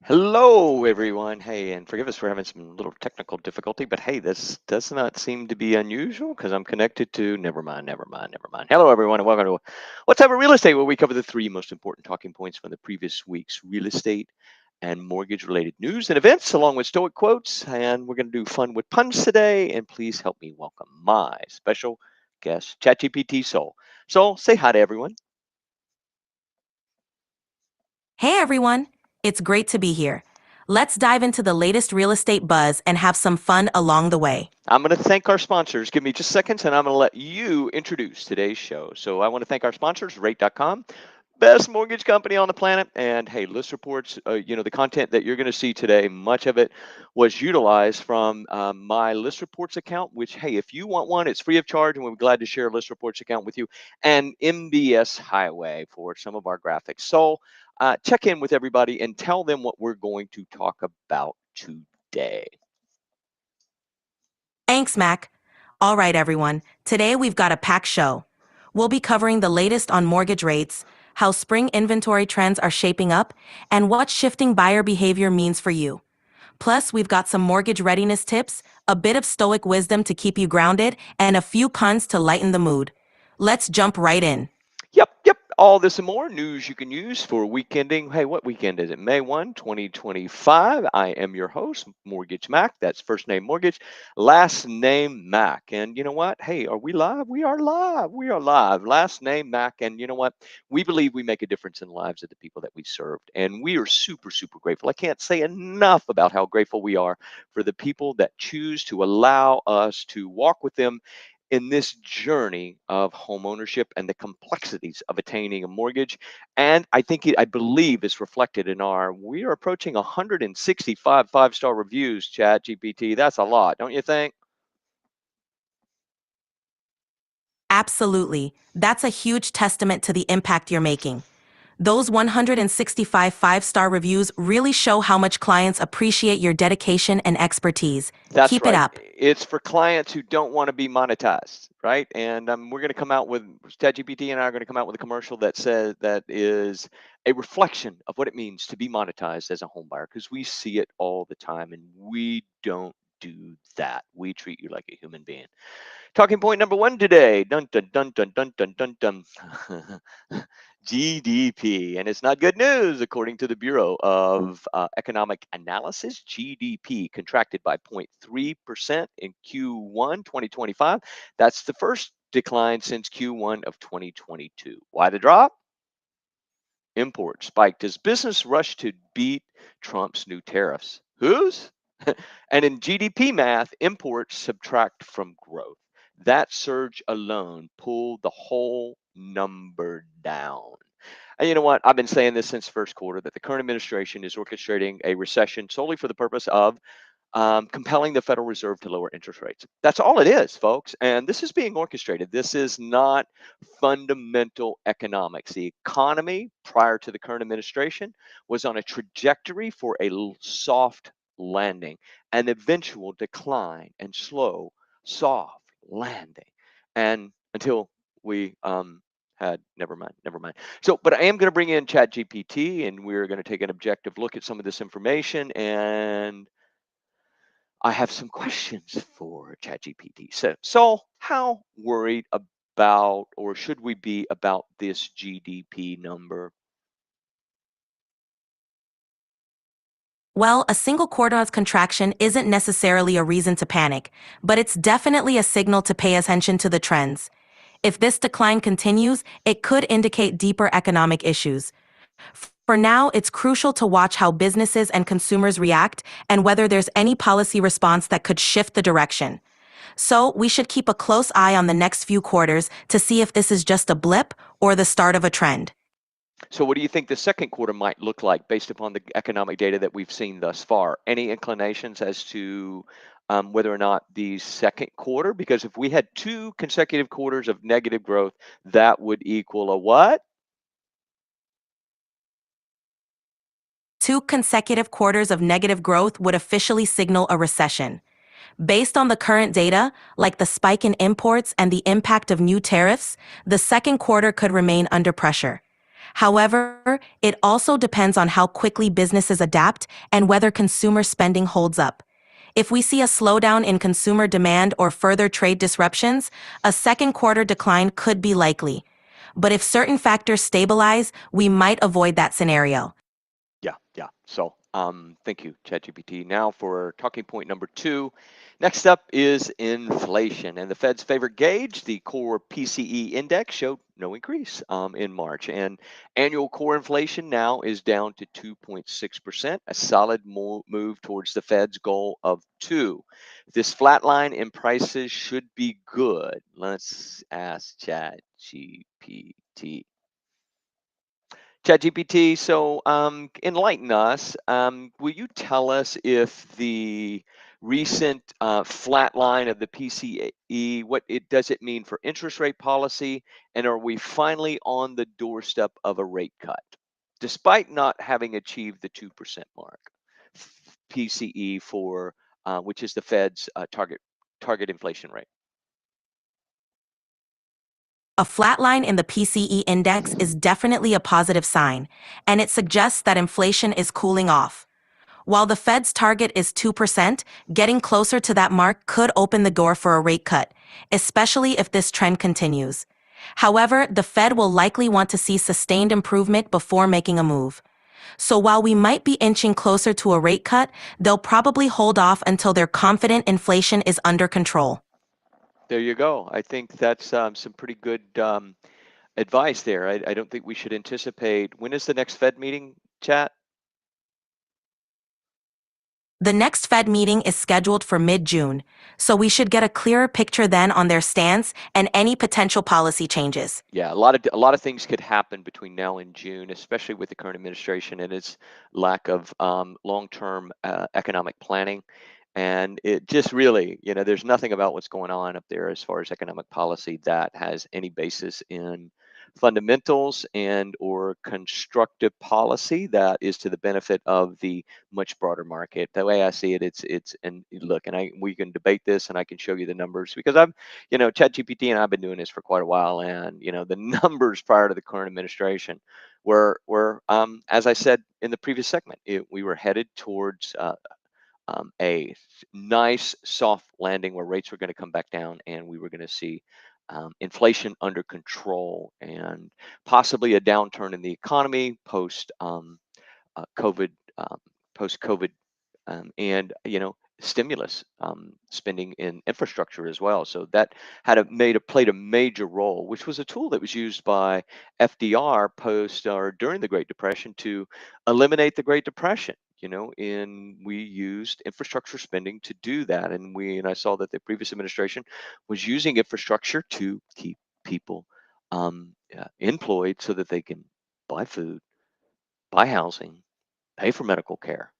Hello, everyone. Hey, and forgive us for having some little technical difficulty, but hey, this does not seem to be unusual because I'm connected to, never mind, never mind, never mind. Hello, everyone, and welcome to What's Up with Real Estate, where we cover the three most important talking points from the previous week's real estate and mortgage related news and events, along with Stoic quotes. And we're going to do fun with puns today. And please help me welcome my special guest, ChatGPT-Sol. Sol, say hi to everyone. Hey everyone, it's great to be here. Let's dive into the latest real estate buzz and have some fun along the way. I'm going to thank our sponsors. Give me just seconds, and I'm going to let you introduce today's show. So I want to thank our sponsors, Rate.com, best mortgage company on the planet. And hey, list reports, the content that you're going to see today, much of it was utilized from my list reports account, which, hey, if you want one, it's free of charge, and we're glad to share a list reports account with you. And MBS Highway for some of our graphics. So check in with everybody and tell them what we're going to talk about today. Thanks, Mac. All right, everyone, today we've got a packed show. We'll be covering the latest on mortgage rates, how spring inventory trends are shaping up, and what shifting buyer behavior means for you. Plus, we've got some mortgage readiness tips, a bit of stoic wisdom to keep you grounded, and a few puns to lighten the mood. Let's jump right in. Yep. All this and more news you can use for weekending. Hey, what weekend is it? May 1, 2025. I am your host, Mortgage Mac. That's first name Mortgage, last name Mac. And you know what? Hey, are we live? We are live. We are live. Last name Mac. And you know what? We believe we make a difference in the lives of the people that we served. And we are super, super grateful. I can't say enough about how grateful we are for the people that choose to allow us to walk with them in this journey of home ownership and the complexities of attaining a mortgage. And I believe it's reflected in we are approaching 165 five-star reviews, Chat GPT. That's a lot, don't you think? Absolutely. That's a huge testament to the impact you're making. Those 165 five-star reviews really show how much clients appreciate your dedication and expertise. That's Keep it right. up. It's for clients who don't want to be monetized, right? And we're going to come out with ChatGPT and I are going to come out with a commercial that says that is a reflection of what it means to be monetized as a home buyer, because we see it all the time and we don't do that. We treat you like a human being. Talking point number one today. Dun dun dun dun dun dun dun dun. GDP, and it's not good news, according to the Bureau of Economic Analysis. GDP contracted by 0.3% in Q1 2025. That's the first decline since Q1 of 2022. Why the drop? Imports spiked as business rushed to beat Trump's new tariffs. Whose? And in GDP math, imports subtract from growth. That surge alone pulled the whole number down. And you know what? I've been saying this since first quarter that the current administration is orchestrating a recession solely for the purpose of compelling the Federal Reserve to lower interest rates. That's all it is, folks. And this is being orchestrated. This is not fundamental economics. The economy prior to the current administration was on a trajectory for a soft landing, an eventual decline and slow, soft landing. And until we had never mind. So, but I am going to bring in Chat GPT and we're going to take an objective look at some of this information, and I have some questions for ChatGPT. So how worried about, or should we be about this GDP number? Well, a single quarter's contraction isn't necessarily a reason to panic, but it's definitely a signal to pay attention to the trends. If this decline continues, it could indicate deeper economic issues. For now, it's crucial to watch how businesses and consumers react and whether there's any policy response that could shift the direction. So, we should keep a close eye on the next few quarters to see if this is just a blip or the start of a trend. So what do you think the second quarter might look like based upon the economic data that we've seen thus far? Any inclinations as to whether or not the second quarter, because if we had two consecutive quarters of negative growth, that would equal a what? Two consecutive quarters of negative growth would officially signal a recession. Based on the current data, like the spike in imports and the impact of new tariffs, the second quarter could remain under pressure. However, it also depends on how quickly businesses adapt and whether consumer spending holds up. If we see a slowdown in consumer demand or further trade disruptions, a second quarter decline could be likely. But if certain factors stabilize, we might avoid that scenario. Yeah, yeah. So, thank you, ChatGPT. Now for talking point number two. Next up is inflation, and the Fed's favorite gauge, the core PCE index, showed no increase in March, and annual core inflation now is down to 2.6%, a solid move towards the Fed's goal of 2. This flat line in prices should be good. Let's ask ChatGPT. ChatGPT, so enlighten us. Will you tell us if the recent flat line of the PCE, what it does it mean for interest rate policy, and are we finally on the doorstep of a rate cut, despite not having achieved the 2% mark? PCE for which is the Fed's target inflation rate. A flat line in the PCE index is definitely a positive sign, and it suggests that inflation is cooling off. While the Fed's target is 2%, getting closer to that mark could open the door for a rate cut, especially if this trend continues. However, the Fed will likely want to see sustained improvement before making a move. So while we might be inching closer to a rate cut, they'll probably hold off until they're confident inflation is under control. There you go. I think that's some pretty good advice there. I don't think we should anticipate. When is the next Fed meeting, chat? The next Fed meeting is scheduled for mid-June, so we should get a clearer picture then on their stance and any potential policy changes. Yeah, a lot of things could happen between now and June, especially with the current administration and its lack of long-term economic planning. And it just really, there's nothing about what's going on up there as far as economic policy that has any basis in fundamentals and or constructive policy that is to the benefit of the much broader market. The way I see it, it's and look, and we can debate this, and I can show you the numbers because ChatGPT and I've been doing this for quite a while, and the numbers prior to the current administration were as I said in the previous segment, we were headed towards a nice soft landing where rates were going to come back down and we were going to see inflation under control and possibly a downturn in the economy COVID, post COVID, and stimulus spending in infrastructure as well. So that played a major role, which was a tool that was used by FDR post or during the Great Depression to eliminate the Great Depression. And we used infrastructure spending to do that. And I saw that the previous administration was using infrastructure to keep people employed so that they can buy food, buy housing, pay for medical care,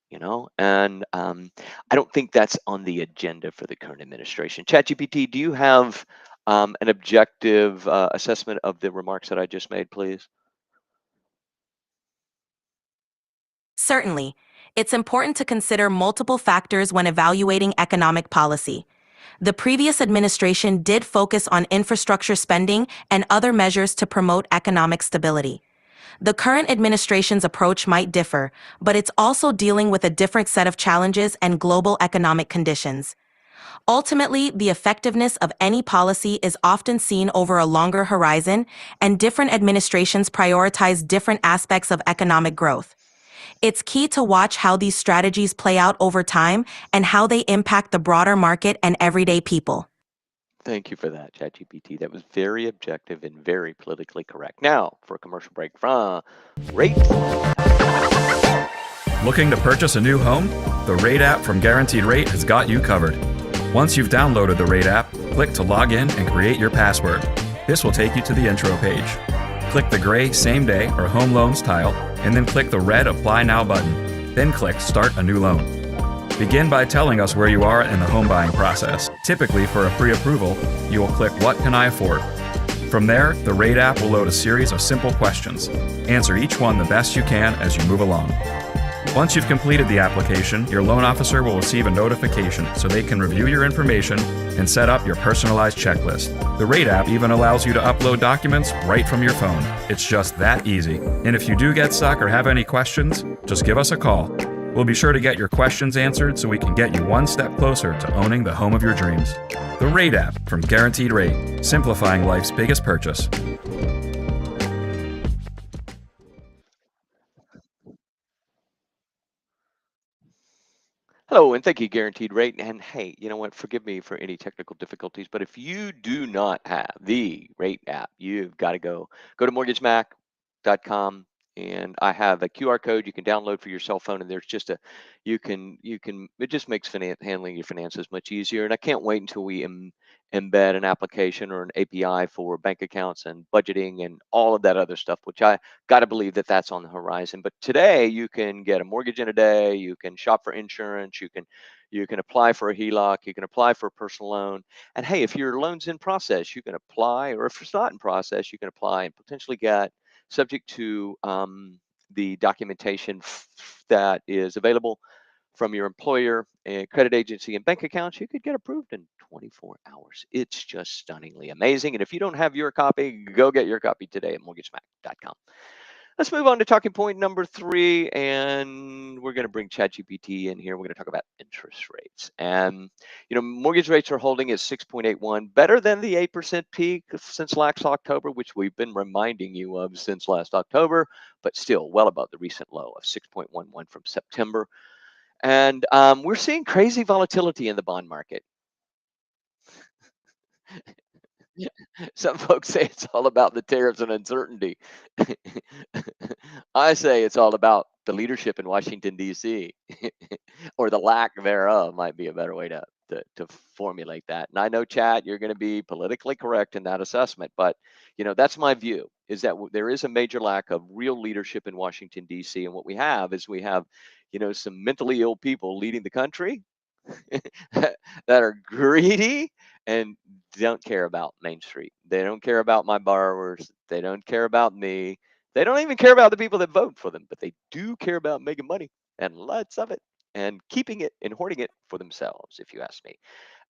and I don't think that's on the agenda for the current administration. ChatGPT, do you have an objective assessment of the remarks that I just made, please? Certainly, it's important to consider multiple factors when evaluating economic policy. The previous administration did focus on infrastructure spending and other measures to promote economic stability. The current administration's approach might differ, but it's also dealing with a different set of challenges and global economic conditions. Ultimately, the effectiveness of any policy is often seen over a longer horizon, and different administrations prioritize different aspects of economic growth. It's key to watch how these strategies play out over time and how they impact the broader market and everyday people. Thank you for that, ChatGPT. That was very objective and very politically correct. Now, for a commercial break from Rate. Looking to purchase a new home? The Rate app from Guaranteed Rate has got you covered. Once you've downloaded the Rate app, click to log in and create your password. This will take you to the intro page. Click the gray Same Day or Home Loans tile, and then click the red Apply Now button. Then click Start a New Loan. Begin by telling us where you are in the home buying process. Typically, for a pre-approval, you will click What Can I Afford? From there, the Rate app will load a series of simple questions. Answer each one the best you can as you move along. Once you've completed the application, your loan officer will receive a notification so they can review your information and set up your personalized checklist. The Rate app even allows you to upload documents right from your phone. It's just that easy. And if you do get stuck or have any questions, just give us a call. We'll be sure to get your questions answered so we can get you one step closer to owning the home of your dreams. The Rate app from Guaranteed Rate, simplifying life's biggest purchase. Hello, and thank you, Guaranteed Rate. And hey, you know what? Forgive me for any technical difficulties, but if you do not have the Rate app, you've got to go to mortgagemack.com, and I have a QR code you can download for your cell phone. And there's just a you can it just makes handling your finances much easier. And I can't wait until we embed an application or an API for bank accounts and budgeting and all of that other stuff, which I got to believe that that's on the horizon. But today you can get a mortgage in a day, you can shop for insurance, you can apply for a HELOC, you can apply for a personal loan. And hey, if your loan's in process, you can apply, or if it's not in process, you can apply and potentially get, subject to the documentation that is available from your employer and credit agency and bank accounts, you could get approved in 24 hours. It's just stunningly amazing. And if you don't have your copy, go get your copy today at mortgagesmack.com. Let's move on to talking point number 3, and we're going to bring ChatGPT in here. We're going to talk about interest rates. And, mortgage rates are holding at 6.81, better than the 8% peak since last October, which we've been reminding you of since last October, but still well above the recent low of 6.11 from September. And we're seeing crazy volatility in the bond market. Some folks say it's all about the tariffs and uncertainty. I say it's all about the leadership in Washington, D.C., or the lack thereof might be a better way to formulate that. And I know, Chad, you're going to be politically correct in that assessment, but that's my view, is that there is a major lack of real leadership in Washington, D.C. And what we have is some mentally ill people leading the country that are greedy and don't care about Main Street. They don't care about my borrowers. They don't care about me. They don't even care about the people that vote for them, but they do care about making money and lots of it and keeping it and hoarding it for themselves, if you ask me.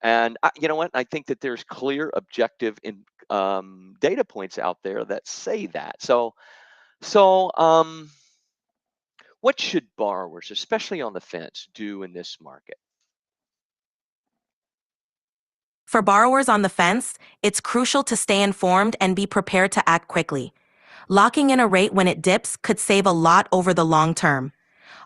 And you know what? I think that there's clear, objective data points out there that say that. So, what should borrowers, especially on the fence, do in this market? For borrowers on the fence, it's crucial to stay informed and be prepared to act quickly. Locking in a rate when it dips could save a lot over the long term.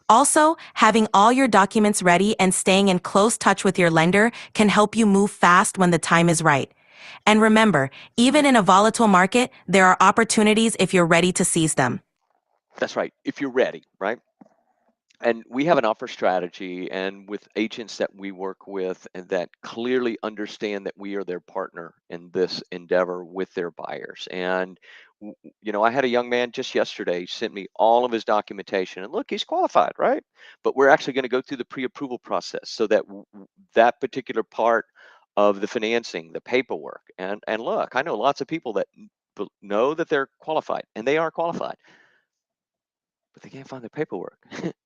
Also, having all your documents ready and staying in close touch with your lender can help you move fast when the time is right. And remember, even in a volatile market, there are opportunities if you're ready to seize them. That's right. If you're ready, right? And we have an offer strategy, and with agents that we work with and that clearly understand that we are their partner in this endeavor with their buyers. And I had a young man just yesterday sent me all of his documentation, and look, he's qualified, right? But we're actually going to go through the pre-approval process so that that particular part of the financing, the paperwork, and look, I know lots of people that know that they're qualified, and they are qualified, but they can't find their paperwork.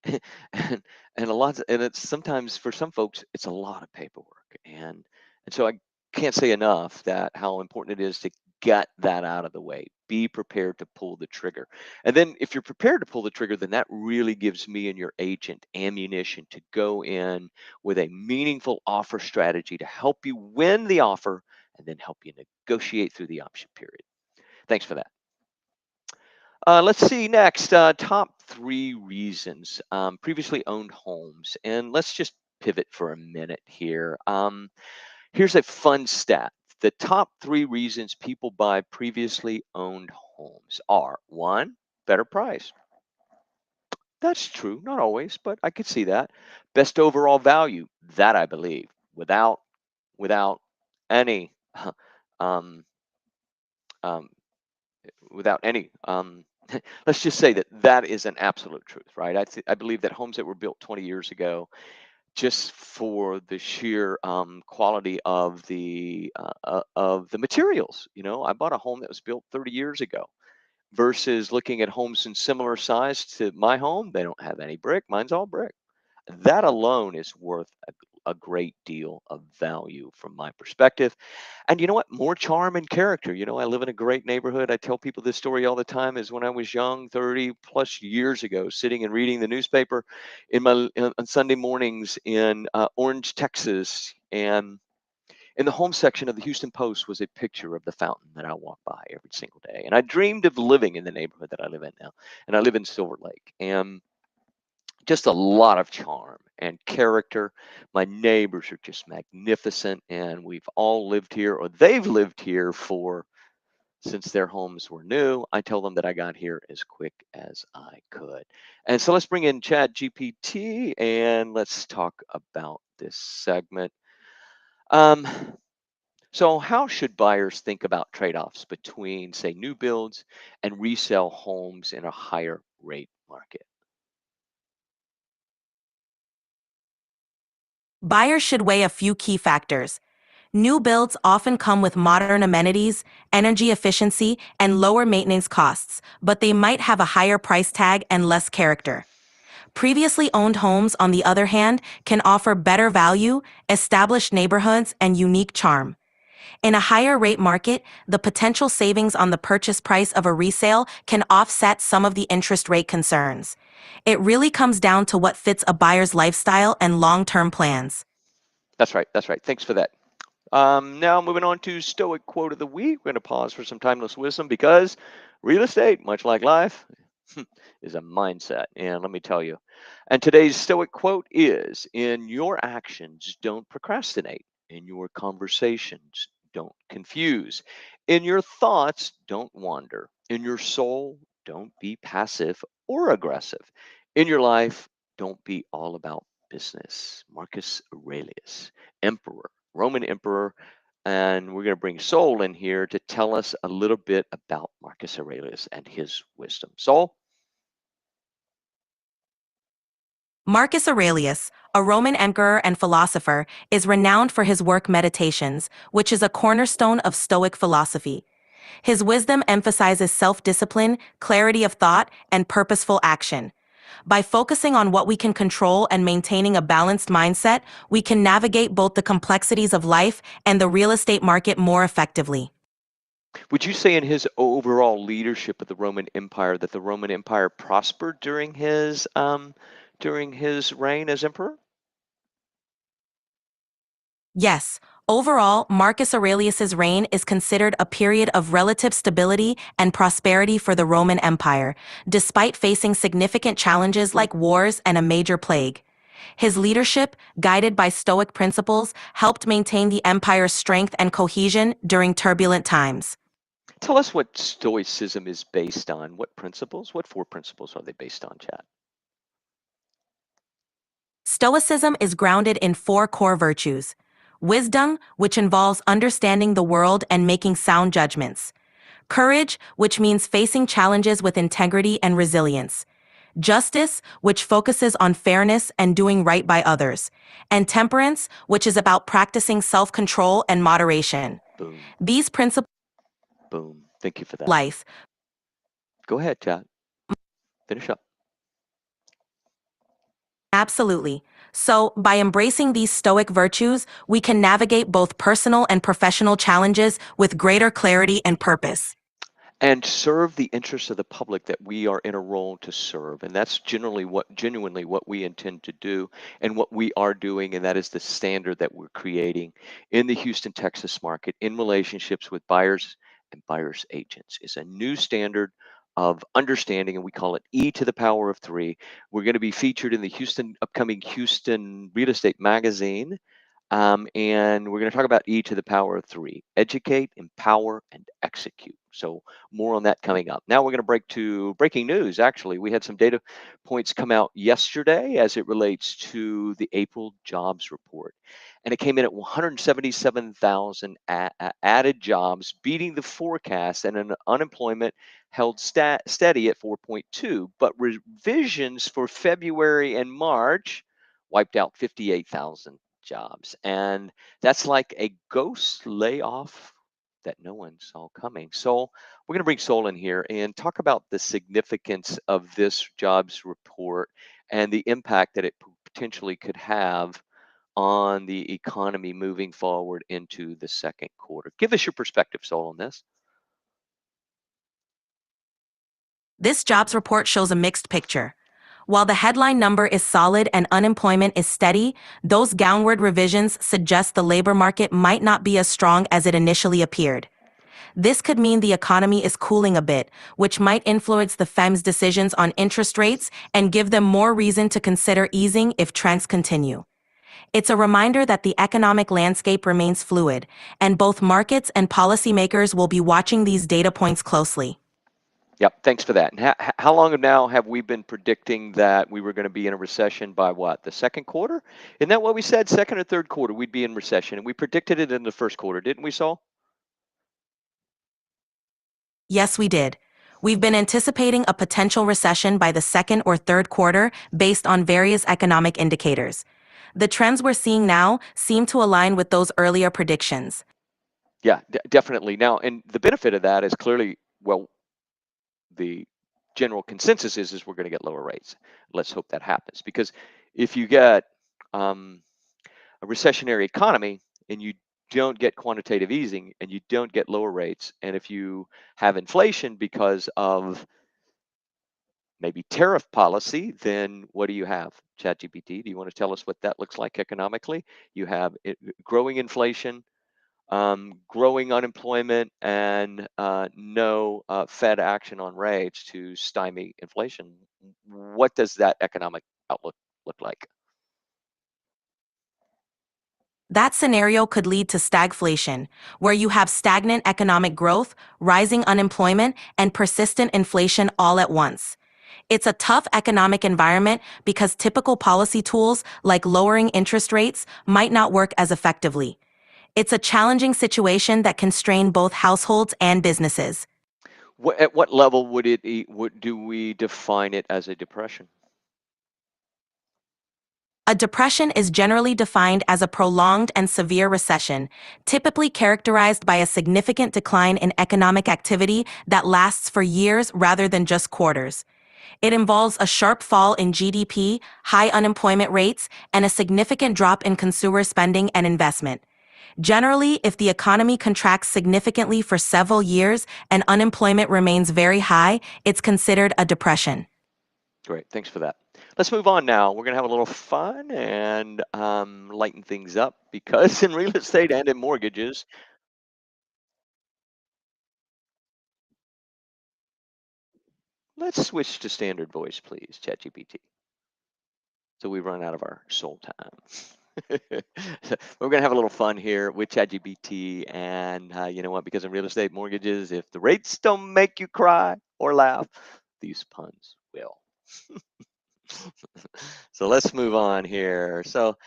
and and it's sometimes, for some folks, it's a lot of paperwork. And so I can't say enough that how important it is to get that out of the way. Be prepared to pull the trigger. And then if you're prepared to pull the trigger, then that really gives me and your agent ammunition to go in with a meaningful offer strategy to help you win the offer and then help you negotiate through the option period. Thanks for that. Let's see next. Top 3 reasons previously owned homes. And let's just pivot for a minute here. Here's a fun stat. The top 3 reasons people buy previously owned homes are: 1, better price. That's true, not always, but I could see that. Best overall value. That I believe, without any um, um, without any let's just say that that is an absolute truth, right? I believe that homes that were built 20 years ago, just for the sheer quality of the materials. I bought a home that was built 30 years ago. versus looking at homes in similar size to my home. They don't have any brick. Mine's all brick. That alone is worth a great deal of value from my perspective. And you know what? More charm and character. I live in a great neighborhood. I tell people this story all the time is when I was young, 30 plus years ago, sitting and reading the newspaper on Sunday mornings in Orange, Texas. And in the home section of the Houston Post was a picture of the fountain that I walk by every single day. And I dreamed of living in the neighborhood that I live in now. And I live in Silver Lake. And just a lot of charm and character. My neighbors are just magnificent, and we've all lived here, or they've lived here for since their homes were new. I tell them that I got here as quick as I could. And so let's bring in ChatGPT and let's talk about this segment. Um, so, how should buyers think about trade offs between, say, new builds and resale homes in a higher rate market? Buyers should weigh a few key factors. New builds often come with modern amenities, energy efficiency, and lower maintenance costs, but they might have a higher price tag and less character. Previously owned homes, on the other hand, can offer better value, established neighborhoods, and unique charm. In a higher rate market, the potential savings on the purchase price of a resale can offset some of the interest rate concerns. It really comes down to what fits a buyer's lifestyle and long-term plans. That's right. That's right. Thanks for that. Now, moving on to Stoic quote of the week. We're going to pause for some timeless wisdom because real estate, much like life, is a mindset. And let me tell you. And today's Stoic quote is: in your actions, don't procrastinate. In your conversations, don't confuse. In your thoughts, don't wander. In your soul, don't be passive or aggressive. In your life, don't be all about business. Marcus Aurelius, emperor, Roman emperor. And we're going to bring Sol in here to tell us a little bit about Marcus Aurelius and his wisdom. Sol? Marcus Aurelius, a Roman emperor and philosopher, is renowned for his work Meditations, which is a cornerstone of Stoic philosophy. His wisdom emphasizes self-discipline, clarity of thought, and purposeful action. By focusing on what we can control and maintaining a balanced mindset, we can navigate both the complexities of life and the real estate market more effectively. Would you say in his overall leadership of the Roman Empire that the Roman Empire prospered during his reign as emperor? Yes, overall, Marcus Aurelius's reign is considered a period of relative stability and prosperity for the Roman Empire, despite facing significant challenges like wars and a major plague. His leadership, guided by Stoic principles, helped maintain the empire's strength and cohesion during turbulent times. Tell us what Stoicism is based on. What principles? What four principles are they based on, Chad? Stoicism is grounded in four core virtues: wisdom, which involves understanding the world and making sound judgments; courage, which means facing challenges with integrity and resilience; justice, which focuses on fairness and doing right by others; and temperance, which is about practicing self-control and moderation. Boom, These principles boom. Thank you for that. life. Go ahead, Chad. Finish up. Absolutely. So, by embracing these Stoic virtues, we can navigate both personal and professional challenges with greater clarity and purpose. And serve the interests of the public that we are in a role to serve. And that's genuinely what we intend to do and what we are doing. And that is the standard that we're creating in the Houston, Texas market in relationships with buyers and buyers agents. Is a new standard of understanding, and we call it E to the power of three. We're going to be featured in the upcoming Houston Real Estate Magazine, and we're going to talk about E to the power of three: educate, empower, and execute. So more on that coming up. Now we're going to break to breaking news. Actually, we had some data points come out yesterday as it relates to the April jobs report. And it came in at 177,000 added jobs, beating the forecast, and an unemployment held steady at 4.2. But revisions for February and March wiped out 58,000 jobs. And that's like a ghost layoff that no one saw coming. So we're going to bring Sol in here and talk about the significance of this jobs report and the impact that it potentially could have on the economy moving forward into the second quarter. Give us your perspective, Sol, on this. This jobs report shows a mixed picture. While the headline number is solid and unemployment is steady, those downward revisions suggest the labor market might not be as strong as it initially appeared. This could mean the economy is cooling a bit, which might influence the Fed's decisions on interest rates and give them more reason to consider easing if trends continue. It's a reminder that the economic landscape remains fluid, and both markets and policymakers will be watching these data points closely. Yep, thanks for that. And how long now have we been predicting that we were going to be in a recession by what? The second quarter? Isn't that what we said? Second or third quarter, we'd be in recession. And we predicted it in the first quarter, didn't we, Sol? Yes, we did. We've been anticipating a potential recession by the second or third quarter based on various economic indicators. The trends we're seeing now seem to align with those earlier predictions. Yeah, definitely. Now, and the benefit of that is clearly, well, the general consensus is we're going to get lower rates. Let's hope that happens, because if you get a recessionary economy and you don't get quantitative easing and you don't get lower rates, and if you have inflation because of maybe tariff policy, then what do you have? ChatGPT, do you want to tell us what that looks like economically? You have growing inflation, growing unemployment, and no Fed action on rates to stymie inflation. What does that economic outlook look like? That scenario could lead to stagflation, where you have stagnant economic growth, rising unemployment, and persistent inflation all at once. It's a tough economic environment because typical policy tools like lowering interest rates might not work as effectively. It's a challenging situation that can strain both households and businesses. At what level would do we define it as a depression? A depression is generally defined as a prolonged and severe recession, typically characterized by a significant decline in economic activity that lasts for years rather than just quarters. It involves a sharp fall in GDP, high unemployment rates, and a significant drop in consumer spending and investment. Generally, if the economy contracts significantly for several years and unemployment remains very high, it's considered a depression. Great, thanks for that. Let's move on now. We're going to have a little fun and lighten things up, because in real estate and in mortgages, let's switch to standard voice, please, ChatGPT. So we run out of our soul time. So we're going to have a little fun here with ChatGPT. And you know what? Because in real estate mortgages, if the rates don't make you cry or laugh, these puns will. So let's move on here. So,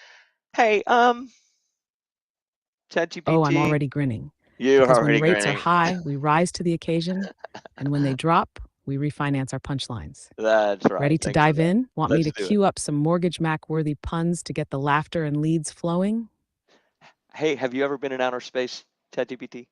hey, Oh, I'm ChatGPT, already grinning. you're Because when already rates are grinning. high, we rise to the occasion, and when they drop, we refinance our punchlines. That's right. Ready to Thanks for dive that. in? Want me Let's to do it. cue up some Mortgage Mac worthy puns to get the laughter and leads flowing? Hey, have you ever been in outer space, ChatGPT?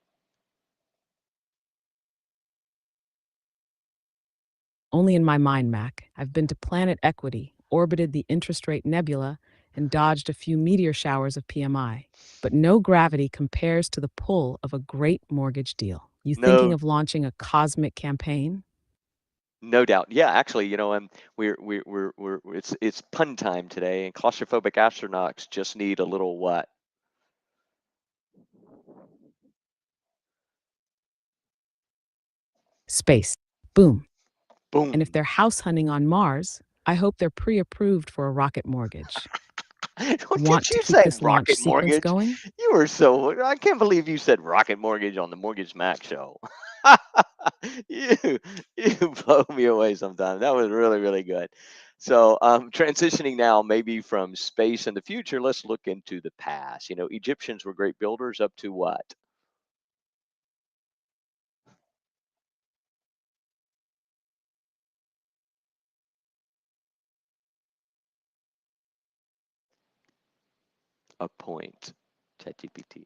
Only in my mind, Mac. I've been to Planet Equity, orbited the interest rate nebula, and dodged a few meteor showers of PMI. But no gravity compares to the pull of a great mortgage deal. You thinking No, of launching a cosmic campaign? no doubt. Yeah, actually, it's pun time today, and claustrophobic astronauts just need a little what? Space. Boom. And if Boom. they're house hunting on Mars, I hope they're pre approved for a rocket mortgage. Did Want to you keep say this launch rocket sequence mortgage? going? You were so, I can't believe you said rocket mortgage on the Mortgage Mac show. you you blow me away sometimes. That was really, really good. So transitioning now maybe from space in the future, let's look into the past. Egyptians were great builders up to what? A point. ChatGPT.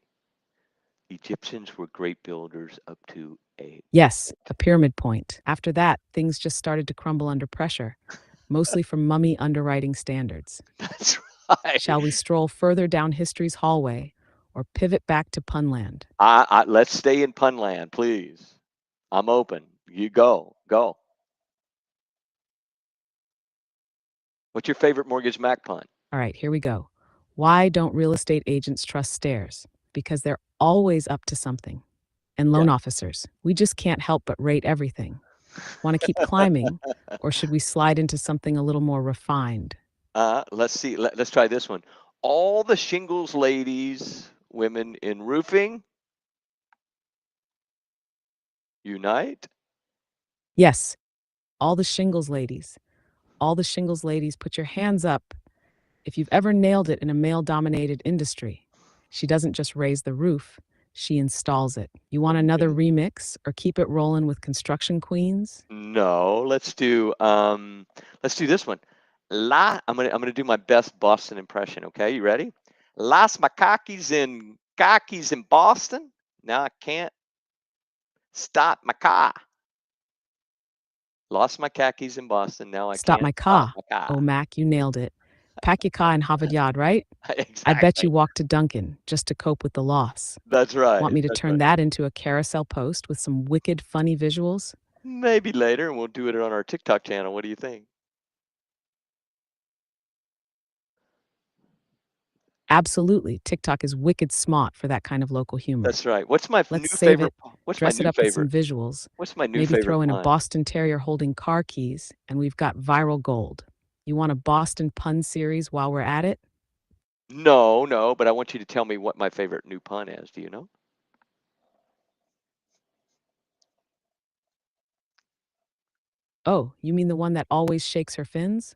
Egyptians were great builders up to a Yes, a pyramid point. After that, things just started to crumble under pressure, mostly from mummy underwriting standards. That's right. Shall we stroll further down history's hallway or pivot back to punland? Let's stay in pun land, please. I'm open. You go. Go. What's your favorite Mortgage Mac pun? All right, here we go. Why don't real estate agents trust stairs? Because they're always up to something. And Yeah. loan officers, we just can't help but rate everything. Want to keep climbing, or should we slide into something a little more refined? Let's see. Let's try this one. All the shingles ladies, women in roofing, unite. Yes, all the shingles ladies. All the shingles ladies, put your hands up if you've ever nailed it in a male dominated industry. She doesn't just raise the roof, she installs it. You want another remix or keep it rolling with construction queens? No, let's do this one. I'm gonna do my best Boston impression, okay? You ready? Las Macakis in Kakis in Boston. Now I can't stop my car. Lost my khakis in Boston. Now I Stop can't my stop car. my car. Oh, Mac, you nailed it. Pack your car in Harvard Yard, right? I bet you Exactly. walked to Duncan just to cope with the loss. That's Want right. me to That's turn right. that into a carousel post with some wicked funny visuals? Maybe later, and we'll do it on our TikTok channel. What do you think? Absolutely. TikTok is wicked smart for that kind of local humor. That's right. What's my Let's new save favorite? it, What's my dress it new up with some favorite? visuals, What's my new maybe favorite throw in a pun? Boston Terrier holding car keys, and we've got viral gold. You want a Boston pun series while we're at it? No, no, but I want you to tell me what my favorite new pun is. Do you know? Oh, you mean the one that always shakes her fins?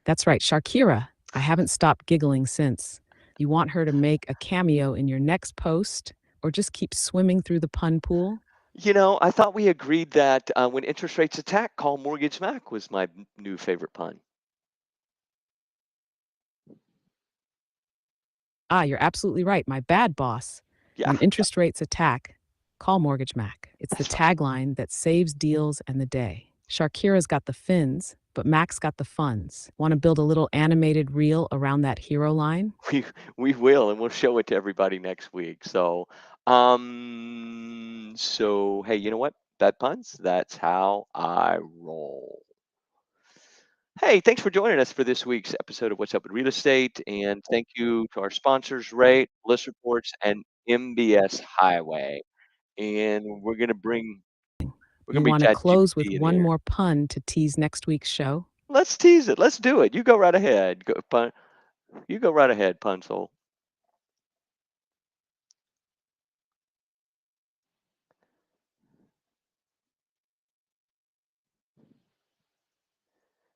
That's right, Shakira. I haven't stopped giggling since. You want her to make a cameo in your next post, or just keep swimming through the pun pool? I thought we agreed that when interest rates attack, call Mortgage Mac was my new favorite pun. Ah, you're absolutely right. My bad, boss. Yeah, When interest rates attack, call Mortgage Mac. It's the that's right. tagline that saves deals and the day. Sharkira's got the fins, but Mac's got the funds. Want to build a little animated reel around that hero line? We we will, and we'll show it to everybody next week. So hey, you know what? Bad puns. That's how I roll. Hey, thanks for joining us for this week's episode of What's Up with Real Estate, and thank you to our sponsors, Rate, List Reports, and MBS Highway. And we're You gonna bring want to close with ChatGPT in one here. more pun to tease next week's show? Let's tease it. Let's do it. You go right ahead. Go, pun. You go right ahead, Punsel.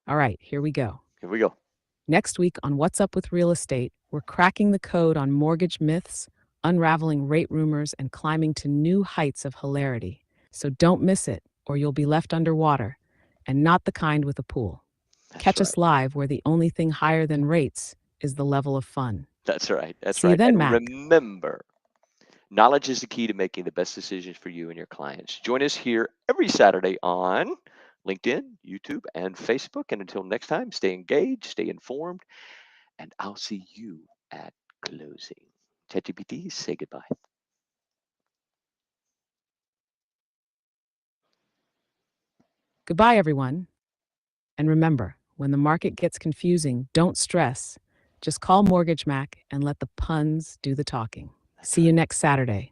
All right, here we go. Here we go. Next week on What's Up with Real Estate, we're cracking the code on mortgage myths, unraveling rate rumors, and climbing to new heights of hilarity. So don't miss it, or you'll be left underwater, and not the kind with a pool. That's Catch right. us live where the only thing higher than rates is the level of fun. That's right. That's See you right. then, And Mac. remember, knowledge is the key to making the best decisions for you and your clients. Join us here every Saturday on LinkedIn, YouTube, and Facebook. And until next time, stay engaged, stay informed, and I'll see you at closing. ChatGPT, say goodbye. Goodbye, everyone. And remember, when the market gets confusing, don't stress. Just call Mortgage Mac and let the puns do the talking. That's See right. you next Saturday.